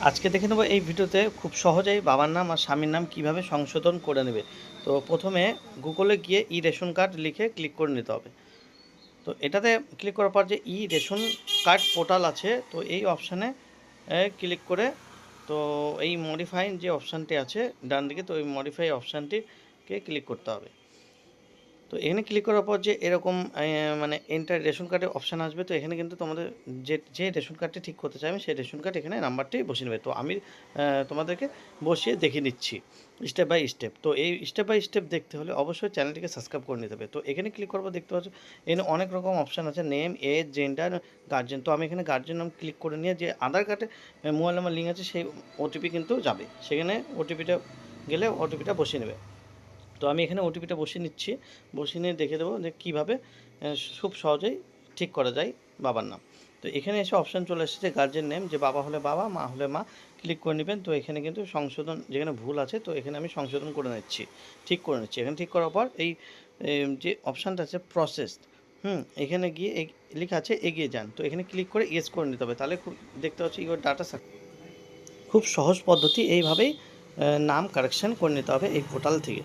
আজকে দেখে নেব এই ভিডিওতে খুব সহজেই বাবার নাম আর স্বামীর নাম কিভাবে সংশোধন করে নেবে। তো প্রথমে গুগলে গিয়ে ই রেশন কার্ড লিখে ক্লিক করে নিতে হবে। তো এটাতে ক্লিক করার পর যে ই রেশন কার্ড পোর্টাল আছে, তো এই অপশানে ক্লিক করে তো এই মডিফাই যে অপশানটি আছে ডান দিকে, তো এই মডিফাই অপশানটিকে ক্লিক করতে হবে। তো এখানে ক্লিক করার পর যে এরকম মানে এন্টার রেশন কার্ডের অপশান আসবে। তো এখানে কিন্তু তোমাদের যে রেশন কার্ডটি ঠিক করতে চাইবে সেই রেশন কার্ড এখানে নাম্বারটি বসিয়ে নেবে। তো আমি তোমাদেরকে বসিয়ে দেখিয়ে দিচ্ছি স্টেপ বাই স্টেপ। তো এই স্টেপ বাই স্টেপ দেখতে হলে অবশ্যই চ্যানেলটিকে সাবস্ক্রাইব করে নিতে হবে। তো এখানে ক্লিক করবো, দেখতে পাচ্ছ এখানে অনেক রকম অপশান আছে, নেম, এজ, জেন্ডার, গার্জেন। তো আমি এখানে গার্জেন নাম ক্লিক করে নিয়ে যে আধার কার্ডে মোবাইল নাম্বার লিঙ্ক আছে সেই ওটিপি কিন্তু যাবে, সেখানে ওটিপিটা গেলে ওটিপিটা বসিয়ে নেবে। তো আমি এখানে ওটিপিটা বসিয়ে নিচ্ছি, বসিয়ে নিয়ে দেখে দেবো যে কীভাবে খুব সহজেই ঠিক করা যায় বাবার নাম। তো এখানে এসে অপশান চলে এসেছে গার্জেন নেম, যে বাবা হলে বাবা, মা হলে মা, ক্লিক করে নেবেন। তো এখানে কিন্তু সংশোধন যেখানে ভুল আছে, তো এখানে আমি সংশোধন করে নিচ্ছি, ঠিক করে নিচ্ছি। এখানে ঠিক করার পর এই যে অপশানটা আছে প্রসেস, এখানে গিয়ে লেখা আছে এগিয়ে যান। তো এখানে ক্লিক করে ইয়েস করে নিতে হবে, তাহলে খুব দেখতে পাচ্ছি ইওর ডাটা। খুব সহজ পদ্ধতি, এইভাবেই নাম কারেকশান করে নিতে হবে এই পোর্টাল থেকে।